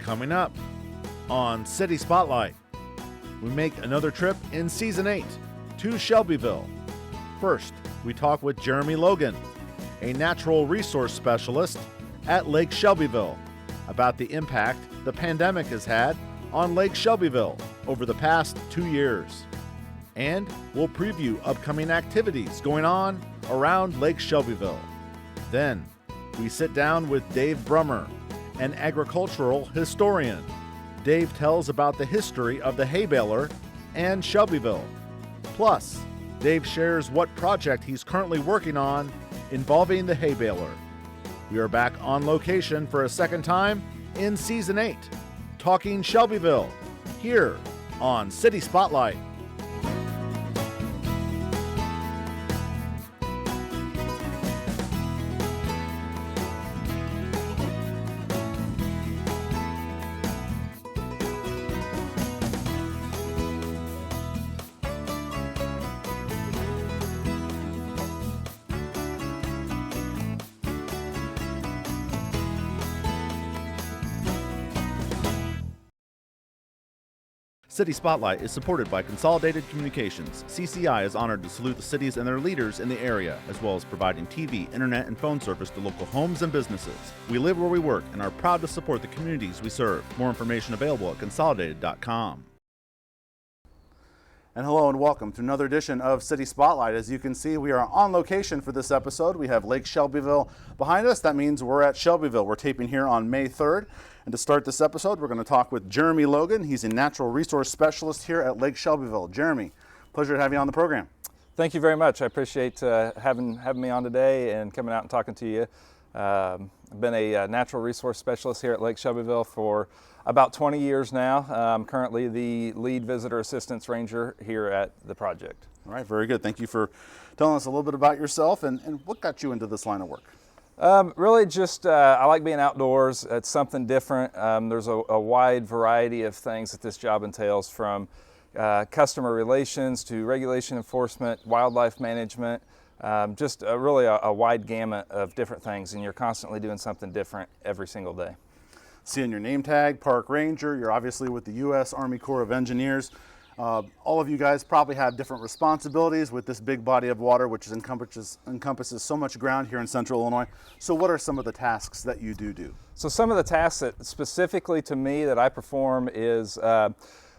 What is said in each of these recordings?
Coming up on City Spotlight, we make another trip in Season 8 to Shelbyville. First, we talk with Jeremy Logan, a natural resource specialist at Lake Shelbyville, about the impact the pandemic has had on Lake Shelbyville over the past 2 years. And we'll preview upcoming activities going on around Lake Shelbyville. Then, we sit down with Dave Brummer, an agricultural historian. Dave tells about the history of the hay baler and Shelbyville. Plus, Dave shares what project he's currently working on involving the hay baler. We are back on location for a second time in Season 8, talking Shelbyville, here on City Spotlight. City Spotlight is supported by Consolidated Communications. CCI is honored to salute the cities and their leaders in the area, as well as providing TV, internet, and phone service to local homes and businesses. We live where we work and are proud to support the communities we serve. More information available at consolidated.com. And hello and welcome to another edition of City Spotlight. As you can see, we are on location for this episode. We have Lake Shelbyville behind us. That means we're at Shelbyville. We're taping here on May 3rd. And to start this episode, we're going to talk with Jeremy Logan. He's a natural resource specialist here at Lake Shelbyville. Jeremy, pleasure to have you on the program. Thank you very much. I appreciate having me on today and coming out and talking to you. I've been a natural resource specialist here at Lake Shelbyville for about 20 years now. I'm currently the lead visitor assistance ranger here at the project. All right, very good. Thank you for telling us a little bit about yourself and what got you into this line of work. Really just, I like being outdoors. It's something different. There's a wide variety of things that this job entails, from customer relations to regulation enforcement, wildlife management, just really a wide gamut of different things, and you're constantly doing something different every single day. Seeing your name tag, Park Ranger, you're obviously with the U.S. Army Corps of Engineers. All of you guys probably have different responsibilities with this big body of water, which encompasses so much ground here in Central Illinois. So what are some of the tasks that you do? So some of the tasks that specifically to me that I perform is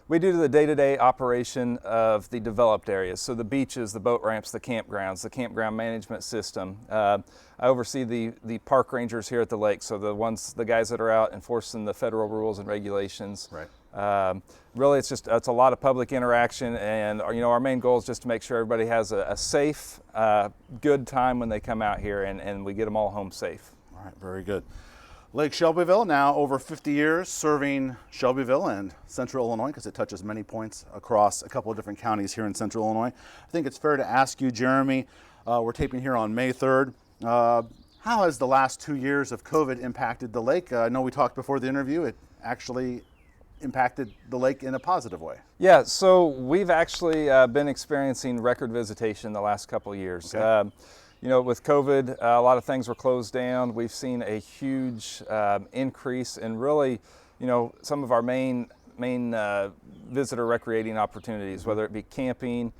we do the day-to-day operation of the developed areas. So the beaches, the boat ramps, the campgrounds, the campground management system. I oversee the park rangers here at the lake. So the guys that are out enforcing the federal rules and regulations. Right. Really, it's a lot of public interaction, and our main goal is just to make sure everybody has a safe, good time when they come out here, and we get them all home safe. All right, very good. Lake Shelbyville, now over 50 years serving Shelbyville and Central Illinois, because it touches many points across a couple of different counties here in Central Illinois. I think it's fair to ask you, Jeremy, we're taping here on May 3rd. How has the last 2 years of COVID impacted the lake? I know we talked before the interview. It actually impacted the lake in a positive way. Yeah, so we've actually been experiencing record visitation the last couple of years. Okay. With COVID, a lot of things were closed down. We've seen a huge increase in really, some of our main visitor recreating opportunities, whether it be camping,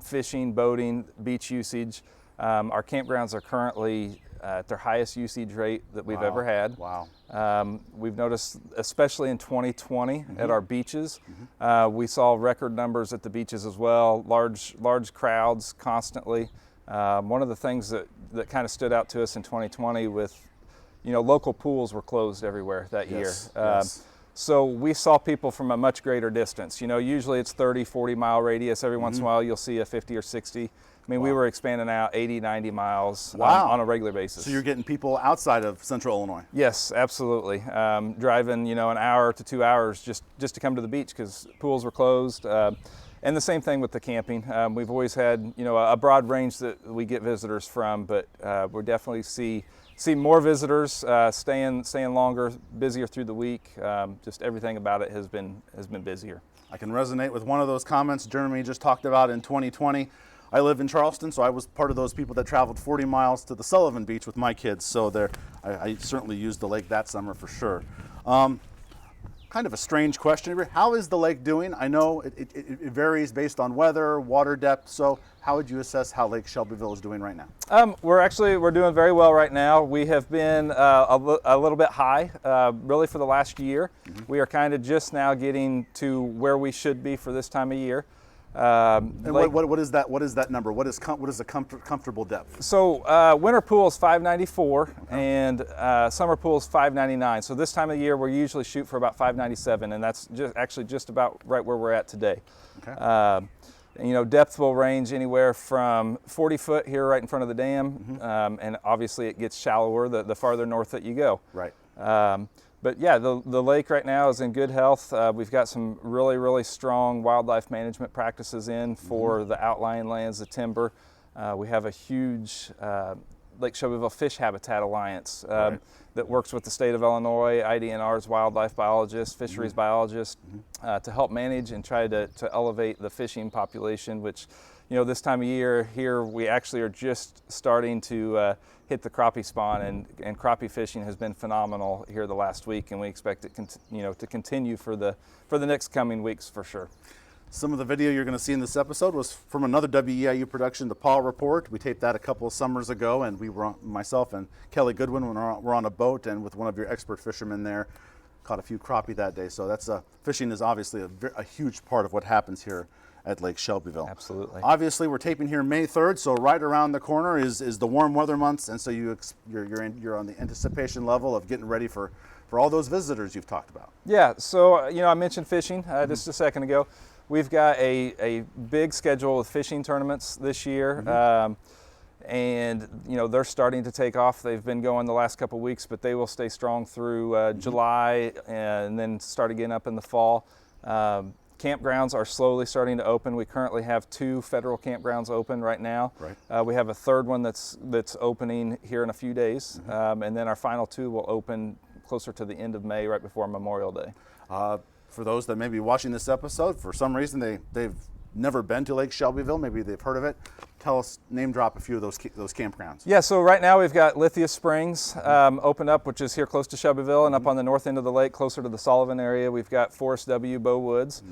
fishing, boating, beach usage. Our campgrounds are currently at their highest usage rate that we've ever had. Wow. We've noticed, especially in 2020 at our beaches, we saw record numbers at the beaches as well, large crowds constantly. One of the things that kind of stood out to us in 2020 with, local pools were closed everywhere that year. Yes. So we saw people from a much greater distance. Usually it's 30, 40 mile radius. Every once in a while you'll see a 50 or 60. We were expanding out 80, 90 miles on a regular basis. So you're getting people outside of Central Illinois? Yes, absolutely. Driving, an hour to 2 hours just to come to the beach because pools were closed. And the same thing with the camping. We've always had, a broad range that we get visitors from, but we definitely see more visitors, staying longer, busier through the week. Just everything about it has been busier. I can resonate with one of those comments Jeremy just talked about in 2020. I live in Charleston, so I was part of those people that traveled 40 miles to the Sullivan Beach with my kids. So I certainly used the lake that summer for sure. kind of a strange question here. How is the lake doing? I know it varies based on weather, water depth. So how would you assess how Lake Shelbyville is doing right now? We're doing very well right now. We have been a little bit high, really for the last year. We are kind of just now getting to where we should be for this time of year. And what is that? What is that number? What is a comfortable depth? So winter pool is 594, and summer pool is 599. So this time of year, we usually shoot for about 597, and that's just about right where we're at today. Okay. Depth will range anywhere from 40 foot here right in front of the dam, and obviously it gets shallower the farther north that you go. Right. But yeah, the lake right now is in good health. We've got some really, really strong wildlife management practices in for the outlying lands, the timber. We have a huge Lake Shelbyville Fish Habitat Alliance that works with the state of Illinois, IDNR's wildlife biologists, fisheries biologists, to help manage and try to elevate the fishing population, which, this time of year here, we actually are just starting to hit the crappie spawn, and crappie fishing has been phenomenal here the last week, and we expect it to continue for the next coming weeks for sure. Some of the video you're going to see in this episode was from another WEIU production, the Paul Report. We taped that a couple of summers ago, and myself and Kelly Goodwin were on a boat, and with one of your expert fishermen there, caught a few crappie that day. So that's fishing is obviously a huge part of what happens here at Lake Shelbyville. Absolutely. Obviously, we're taping here May 3rd, so right around the corner is the warm weather months, and so you're on the anticipation level of getting ready for all those visitors you've talked about. Yeah. So I mentioned fishing just a second ago. We've got a big schedule of fishing tournaments this year, and they're starting to take off. They've been going the last couple of weeks, but they will stay strong through July and then start again up in the fall. Campgrounds are slowly starting to open. We currently have 2 federal campgrounds open right now. Right. We have a third one that's opening here in a few days, and then our final 2 will open closer to the end of May, right before Memorial Day. For those that may be watching this episode, for some reason they've never been to Lake Shelbyville, maybe they've heard of it. Tell us, name drop a few of those campgrounds. Yeah, so right now we've got Lithia Springs opened up, which is here close to Shelbyville, and up on the north end of the lake, closer to the Sullivan area, we've got Forest W, Bow Woods.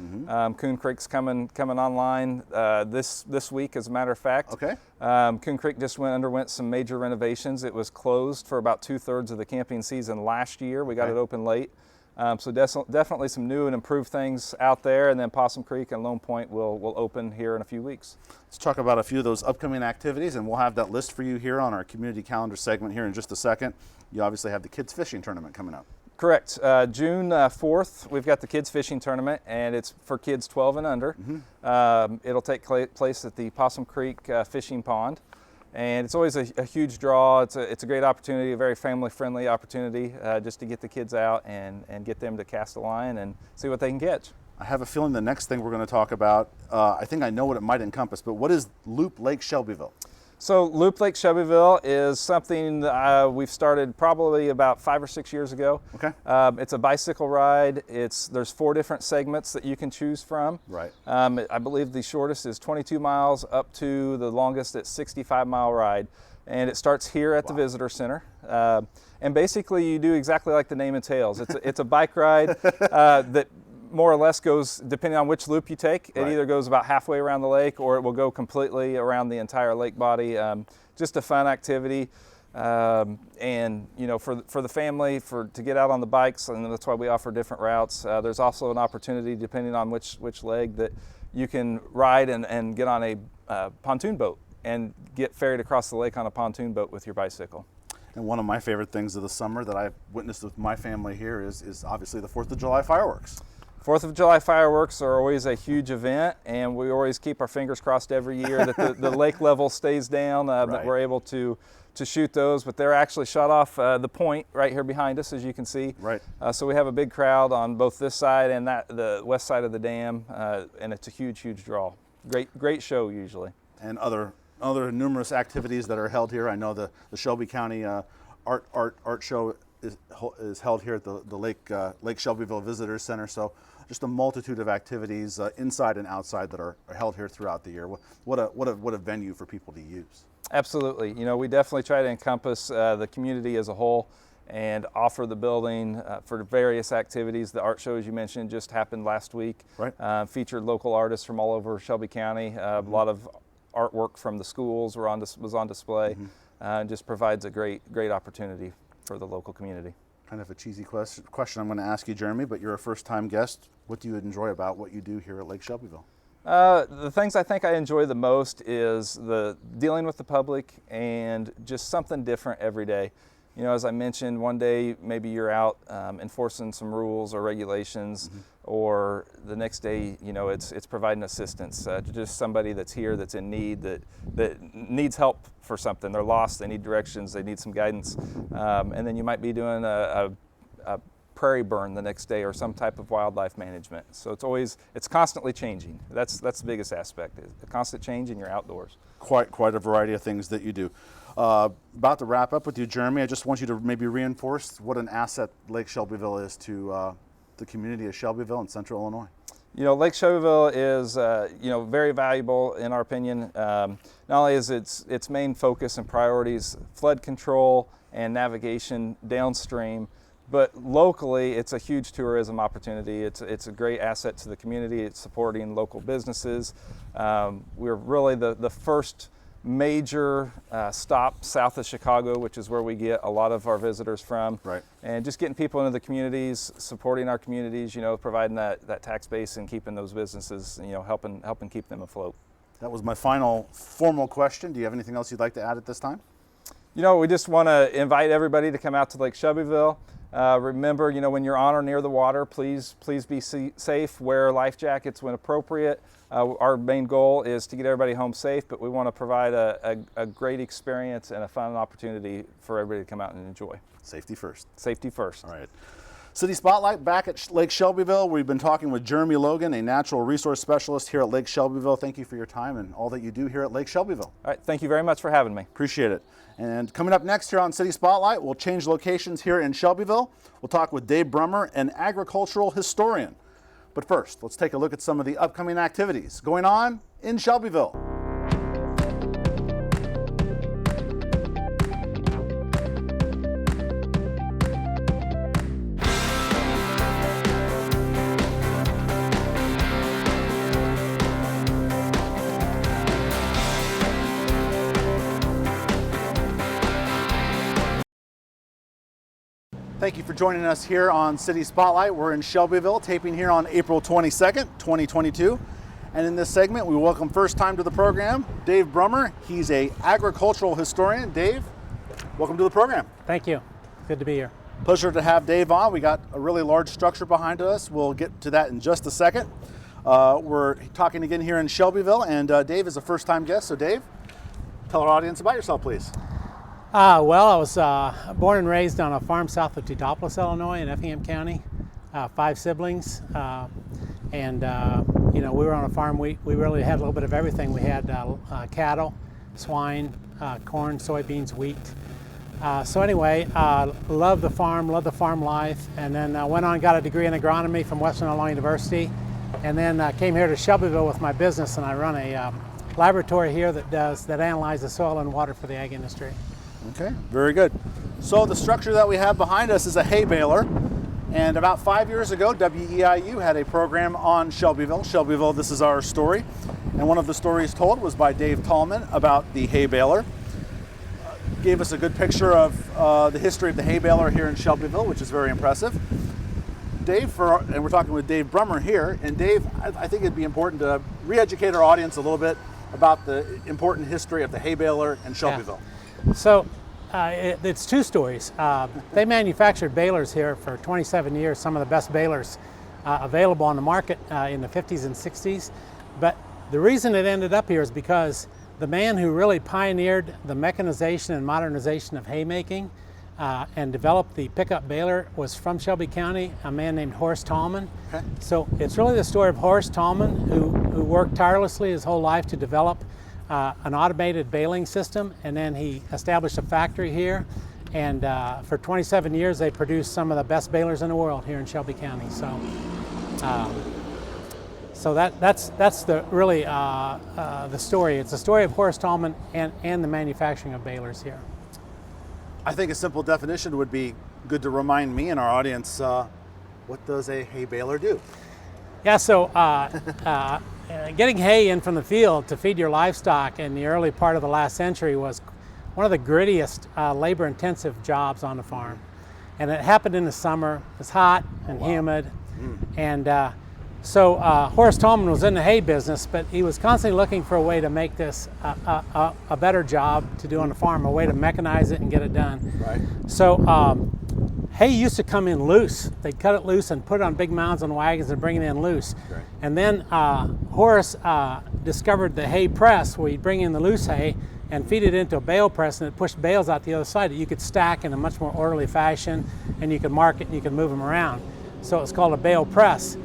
Coon Creek's coming online this week, as a matter of fact. Okay. Coon Creek just underwent some major renovations. It was closed for about 2/3 of the camping season last year. We got it open late. So definitely some new and improved things out there, and then Possum Creek and Lone Point will open here in a few weeks. Let's talk about a few of those upcoming activities, and we'll have that list for you here on our community calendar segment here in just a second. You obviously have the kids fishing tournament coming up. Correct. June 4th, we've got the kids fishing tournament, and it's for kids 12 and under. It'll take place at the Possum Creek fishing pond. And it's always a huge draw. It's a great opportunity, a very family-friendly opportunity, just to get the kids out and get them to cast a line and see what they can catch. I have a feeling the next thing we're going to talk about, I think I know what it might encompass, but what is Loop Lake Shelbyville? So Loop Lake Shelbyville is something we've started probably about 5 or 6 years ago. Okay. It's a bicycle ride. There's 4 different segments that you can choose from. Right. I believe the shortest is 22 miles up to the longest at 65-mile ride. And it starts here at the Visitor Center. And basically you do exactly like the name entails. It's a bike ride that more or less goes, depending on which loop you take, it either goes about halfway around the lake or it will go completely around the entire lake body. Just a fun activity. And for the family, to get out on the bikes, and that's why we offer different routes. There's also an opportunity, depending on which leg, that you can ride and get on a pontoon boat and get ferried across the lake on a pontoon boat with your bicycle. And one of my favorite things of the summer that I've witnessed with my family here is obviously the 4th of July fireworks. 4th of July fireworks are always a huge event, and we always keep our fingers crossed every year that the lake level stays down, that we're able to shoot those. But they're actually shot off the point right here behind us, as you can see. Right. So we have a big crowd on both this side and the west side of the dam, and it's a huge draw. Great show usually. And other numerous activities that are held here. I know the Shelby County art show is held here at the Lake Shelbyville Visitors Center. So just a multitude of activities inside and outside that are held here throughout the year. What a venue for people to use. Absolutely. We definitely try to encompass the community as a whole, and offer the building for various activities. The art show, as you mentioned, just happened last week. Right. Featured local artists from all over Shelby County. A lot of artwork from the schools was on display. Just provides a great opportunity for the local community. Kind of a cheesy question I'm going to ask you, Jeremy, but you're a first-time guest. What do you enjoy about what you do here at Lake Shelbyville? The things I think I enjoy the most is the dealing with the public and just something different every day. You know, as I mentioned, one day maybe you're out enforcing some rules or regulations, or the next day, you know, it's providing assistance to just somebody that's here that's in need, that needs help for something. They're lost, they need directions, they need some guidance, and then you might be doing a prairie burn the next day or some type of wildlife management. So it's constantly changing. That's the biggest aspect, is the constant change in your outdoors. Quite a variety of things that you do. About to wrap up with you, Jeremy. I just want you to maybe reinforce what an asset Lake Shelbyville is to the community of Shelbyville and Central Illinois. You know, Lake Shelbyville is very valuable in our opinion. Not only is its main focus and priorities flood control and navigation downstream, but locally, it's a huge tourism opportunity. It's a great asset to the community. It's supporting local businesses. We're really the first major stop south of Chicago, which is where we get a lot of our visitors from. Right. And just getting people into the communities, supporting our communities, you know, providing that tax base and keeping those businesses, you know, helping keep them afloat. That was my final formal question. Do you have anything else you'd like to add at this time? You know, we just want to invite everybody to come out to Lake Shelbyville. Remember, you know, when you're on or near the water, please be safe. Wear life jackets when appropriate. Our main goal is to get everybody home safe, but we want to provide a great experience and a fun opportunity for everybody to come out and enjoy. Safety first. Safety first. All right. City Spotlight back at Lake Shelbyville. We've been talking with Jeremy Logan, a natural resource specialist here at Lake Shelbyville. Thank you for your time and all that you do here at Lake Shelbyville. All right. Thank you very much for having me. Appreciate it. And coming up next here on City Spotlight, we'll change locations here in Shelbyville. We'll talk with Dave Brummer, an agricultural historian. But first, let's take a look at some of the upcoming activities going on in Shelbyville. Thank you for joining us here on City Spotlight. We're in Shelbyville, taping here on April 22nd, 2022. And in this segment, we welcome first time to the program, Dave Brummer. He's an agricultural historian. Dave, welcome to the program. Thank you. Good to be here. Pleasure to have Dave on. We got a really large structure behind us. We'll get to that in just a second. We're talking again here in Shelbyville, and Dave is a first-time guest. So Dave, tell our audience about yourself, please. Well, I was born and raised on a farm south of Teutopolis, Illinois in Effingham County. 5 siblings, and you know, we were on a farm. We really had a little bit of everything. We had cattle, swine, corn, soybeans, wheat. So anyway, loved the farm life, and then went on and got a degree in agronomy from Western Illinois University, and then came here to Shelbyville with my business, and I run a laboratory here that analyzes soil and water for the ag industry. Okay, very good. So the structure that we have behind us is a hay baler, and about 5 years ago, WEIU had a program on Shelbyville. Shelbyville, this is our story, and one of the stories told was by Dave Tallman about the hay baler. Gave us a good picture of the history of the hay baler here in Shelbyville, which is very impressive. Dave, and we're talking with Dave Brummer here, and Dave, I think it'd be important to re-educate our audience a little bit about the important history of the hay baler in Shelbyville. Yeah. So it's 2 stories. They manufactured balers here for 27 years, some of the best balers available on the market in the 50s and 60s. But the reason it ended up here is because the man who really pioneered the mechanization and modernization of haymaking and developed the pickup baler was from Shelby County, a man named Horace Tallman. Okay. So it's really the story of Horace Tallman, who worked tirelessly his whole life to develop an automated baling system, and then he established a factory here, and for 27 years they produced some of the best balers in the world here in Shelby County. So that's the really the story. It's the story of Horace Tallman and the manufacturing of balers here. I think a simple definition would be good to remind me and our audience, what does a hay baler do? Yeah, so getting hay in from the field to feed your livestock in the early part of the last century was one of the grittiest, labor-intensive jobs on the farm. And it happened in the summer. It's hot and humid. And so Horace Tallman was in the hay business, but he was constantly looking for a way to make this a better job to do on the farm, a way to mechanize it and get it done. Right. So hay used to come in loose. They'd cut it loose and put it on big mounds on wagons and bring it in loose. Right. And then Horace discovered the hay press, where you'd bring in the loose hay and feed it into a bale press, and it pushed bales out the other side that you could stack in a much more orderly fashion, and you could mark it and you could move them around. So it's called a bale press.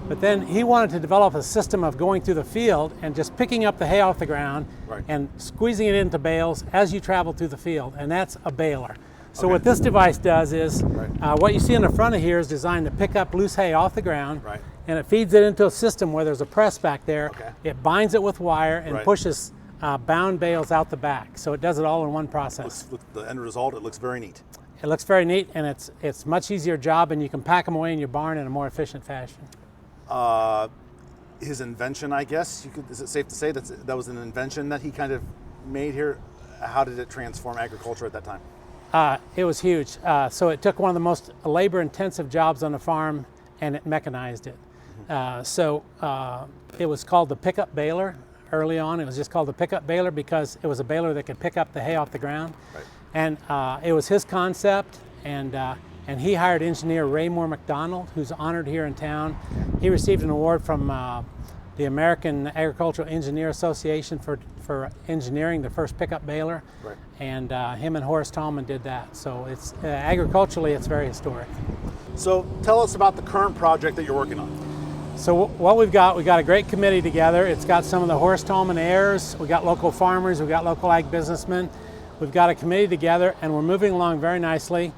But then he wanted to develop a system of going through the field and just picking up the hay off the ground and squeezing it into bales as you travel through the field, and that's a baler. So what this device does is, what you see in the front of here is designed to pick up loose hay off the ground, and it feeds it into a system where there's a press back there. It binds it with wire and pushes bound bales out the back. So it does it all in one process. The end result, it looks very neat. It looks very neat, and it's much easier job, and you can pack them away in your barn in a more efficient fashion. His invention, I guess, is it safe to say that was an invention that he kind of made here? How did it transform agriculture at that time? It was huge. So it took one of the most labor-intensive jobs on the farm, and it mechanized it. It was called the pickup baler. Early on, it was just called the pickup baler because it was a baler that could pick up the hay off the ground. And it was his concept, and he hired engineer Raymore McDonald, who's honored here in town. He received an award from the American Agricultural Engineer Association for engineering the first pickup baler. And him and Horace Tallman did that. So it's agriculturally, it's very historic. So tell us about the current project that you're working on. So what we got a great committee together. It's got some of the Horace Tallman heirs, we got local farmers, we got local ag businessmen. We've got a committee together, and we're moving along very nicely.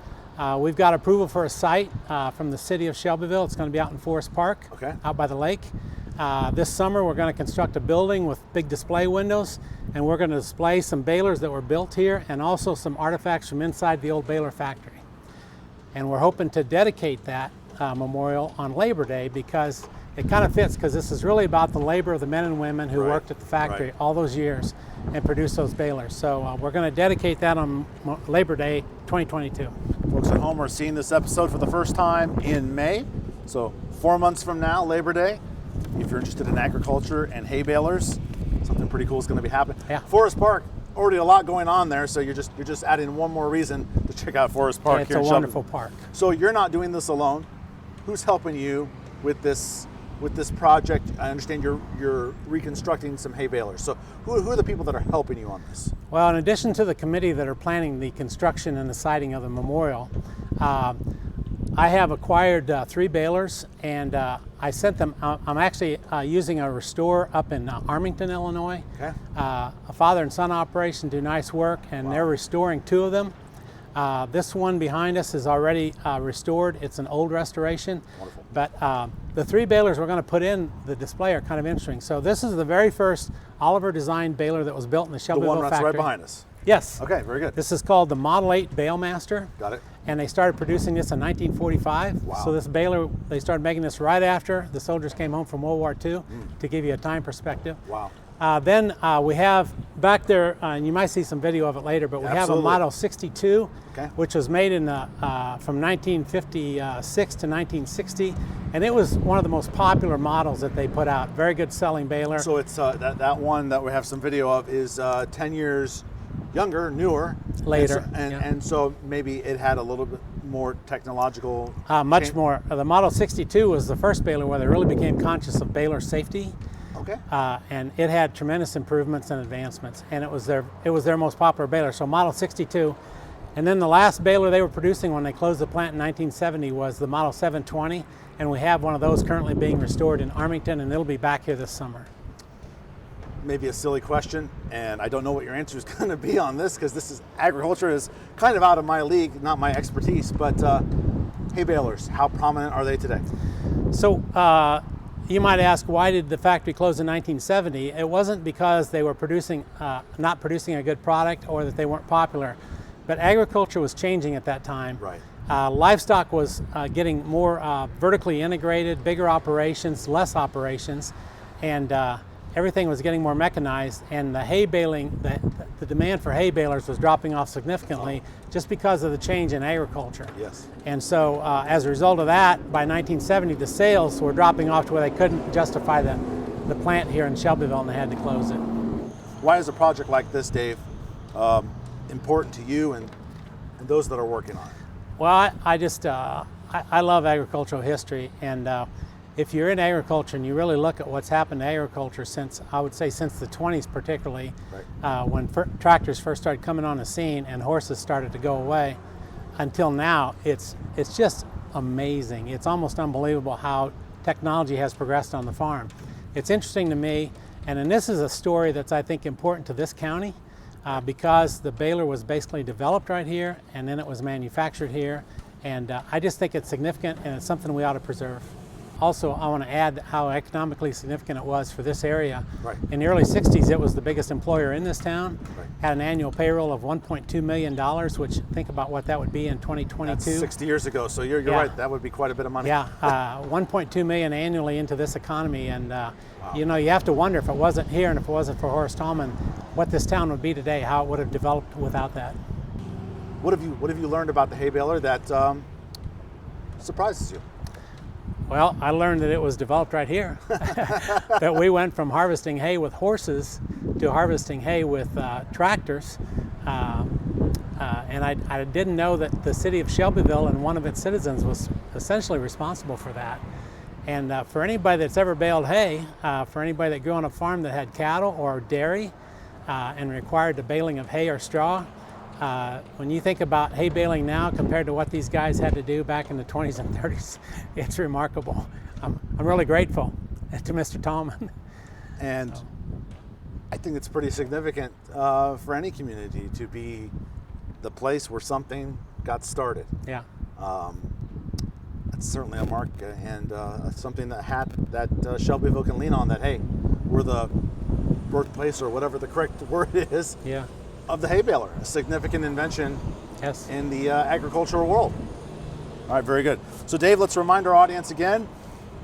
We've got approval for a site from the city of Shelbyville. It's going to be out in Forest Park, out by the lake. This summer we're going to construct a building with big display windows, and we're going to display some balers that were built here and also some artifacts from inside the old baler factory. And we're hoping to dedicate that memorial on Labor Day because it kind of fits, because this is really about the labor of the men and women who worked at the factory all those years and produced those balers. So we're going to dedicate that on Labor Day 2022. Folks at home are seeing this episode for the first time in May. So 4 months from now, Labor Day, if you're interested in agriculture and hay balers, something pretty cool is going to be happening. Forest Park, already a lot going on there, so you're just adding one more reason to check out Forest Park. It's a wonderful park. So you're not doing this alone. Who's helping you with this project? I understand you're reconstructing some hay balers. So who are the people that are helping you on this? Well, in addition to the committee that are planning the construction and the siting of the memorial, I have acquired 3 balers, and I sent them. I'm actually using a restorer up in Armington, Illinois. A father and son operation, do nice work, and they're restoring 2 of them. This one behind us is already restored. It's an old restoration. But the 3 balers we're going to put in the display are kind of interesting. So this is the very first Oliver designed baler that was built in the Shelbyville factory. The one that's right behind us. Yes. Okay, very good. This is called the Model 8 Balemaster. Got it. And they started producing this in 1945. So this baler, they started making this right after the soldiers came home from World War II, to give you a time perspective. Then we have back there, and you might see some video of it later, but we have a Model 62, which was made in from 1956 to 1960, and it was one of the most popular models that they put out. Very good selling baler. So it's that one that we have some video of is 10 years younger, newer, later, and so maybe it had a little bit more technological. Much more. The Model 62 was the first baler where they really became conscious of baler safety. And it had tremendous improvements and advancements, and it was their most popular baler. So Model 62, and then the last baler they were producing when they closed the plant in 1970 was the Model 720, and we have one of those currently being restored in Armington, and it'll be back here this summer. Maybe a silly question, and I don't know what your answer is going to be on this, because agriculture is kind of out of my league, not my expertise. But hay balers, how prominent are they today? So. You might ask, why did the factory close in 1970? It wasn't because they were not producing a good product or that they weren't popular, but agriculture was changing at that time. Livestock was getting more vertically integrated, bigger operations, less operations, and everything was getting more mechanized, and the hay baling, the demand for hay balers was dropping off significantly just because of the change in agriculture. Yes. And so as a result of that, by 1970, the sales were dropping off to where they couldn't justify the plant here in Shelbyville, and they had to close it. Why is a project like this, Dave, important to you and those that are working on it? Well, I love agricultural history, and if you're in agriculture and you really look at what's happened to agriculture since, I would say since the 20s particularly, right. When tractors first started coming on the scene and horses started to go away, until now, it's just amazing. It's almost unbelievable how technology has progressed on the farm. It's interesting to me, and this is a story that's, I think, important to this county, because the baler was basically developed right here, and then it was manufactured here, and I just think it's significant, and it's something we ought to preserve. Also, I want to add how economically significant it was for this area. Right. In the early 60s, it was the biggest employer in this town. Right. Had an annual payroll of $1.2 million, which think about what that would be in 2022. That's 60 years ago, so you're Yeah. right, that would be quite a bit of money. Yeah, 1.2 million annually into this economy, and you know, you have to wonder if it wasn't here and if it wasn't for Horace Tallman, what this town would be today, how it would have developed without that. What have you learned about the hay baler that surprises you? Well, I learned that it was developed right here. That we went from harvesting hay with horses to harvesting hay with tractors. And I didn't know that the city of Shelbyville and one of its citizens was essentially responsible for that. And for anybody that's ever baled hay, for anybody that grew on a farm that had cattle or dairy and required the baling of hay or straw, when you think about hay baling now compared to what these guys had to do back in the 20s and 30s, it's remarkable. I'm really grateful to Mr. Tallman. And I think it's pretty significant for any community to be the place where something got started. Yeah. That's certainly a mark and something that Shelbyville can lean on, that, hey, we're the birthplace, or whatever the correct word is, Yeah. of the hay baler, a significant invention Yes. in the agricultural world. All right, very good. So Dave, let's remind our audience again,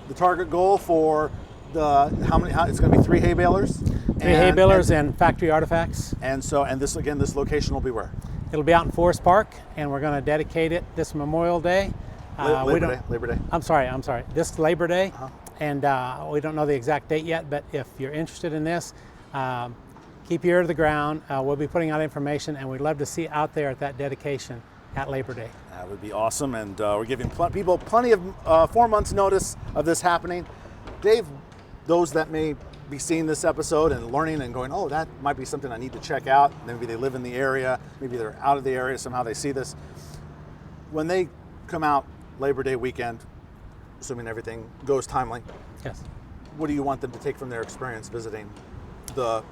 the target goal for it's going to be 3 hay balers. 3 hay balers and factory artifacts. And this location will be where? It'll be out in Forest Park, and we're going to dedicate it this Memorial Day. Labor Day. I'm sorry. This Labor Day, and we don't know the exact date yet, but if you're interested in this, keep your ear to the ground. We'll be putting out information, and we'd love to see you out there at that dedication at Labor Day. That would be awesome, and we're giving people plenty of 4 months notice of this happening. Dave, those that may be seeing this episode and learning and going, oh, that might be something I need to check out. Maybe they live in the area, maybe they're out of the area, somehow they see this. When they come out Labor Day weekend, assuming everything goes timely, Yes. what do you want them to take from their experience visiting the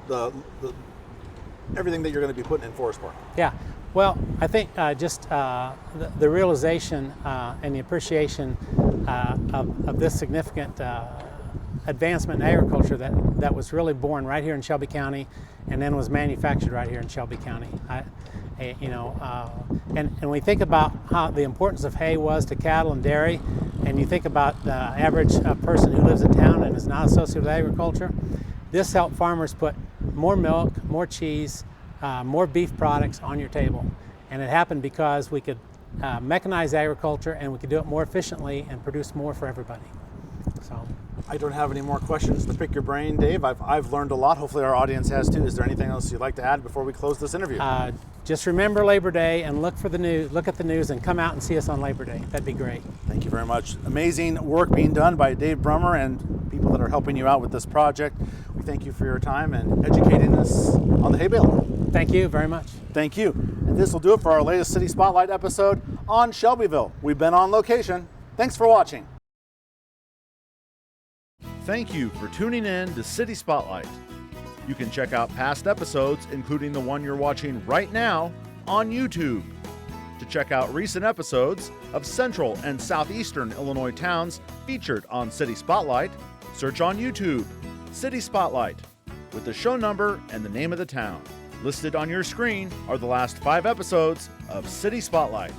everything that you're going to be putting in Forest Park? Yeah. Well, I think just the realization and the appreciation of this significant advancement in agriculture that was really born right here in Shelby County, and then was manufactured right here in Shelby County. And when we think about how the importance of hay was to cattle and dairy, and you think about the average person who lives in town and is not associated with agriculture, this helped farmers put more milk, more cheese, more beef products on your table. And it happened because we could mechanize agriculture, and we could do it more efficiently and produce more for everybody. So I don't have any more questions to pick your brain, Dave. I've learned a lot. Hopefully our audience has too. Is there anything else you'd like to add before we close this interview? just remember Labor Day and look at the news and come out and see us on Labor Day. That'd be great. Thank you very much. Amazing work being done by Dave Brummer and people that are helping you out with this project. We thank you for your time and educating us on the hay baler. Thank you very much. Thank you. And this will do it for our latest City Spotlight episode on Shelbyville. We've been on location. Thanks for watching. Thank you for tuning in to City Spotlight. You can check out past episodes, including the one you're watching right now, on YouTube. To check out recent episodes of Central and Southeastern Illinois towns featured on City Spotlight, search on YouTube, City Spotlight, with the show number and the name of the town. Listed on your screen are the last 5 episodes of City Spotlight.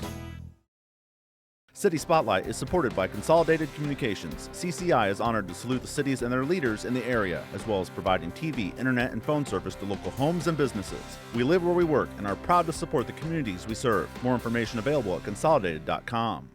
City Spotlight is supported by Consolidated Communications. CCI is honored to salute the cities and their leaders in the area, as well as providing TV, internet, and phone service to local homes and businesses. We live where we work and are proud to support the communities we serve. More information available at consolidated.com.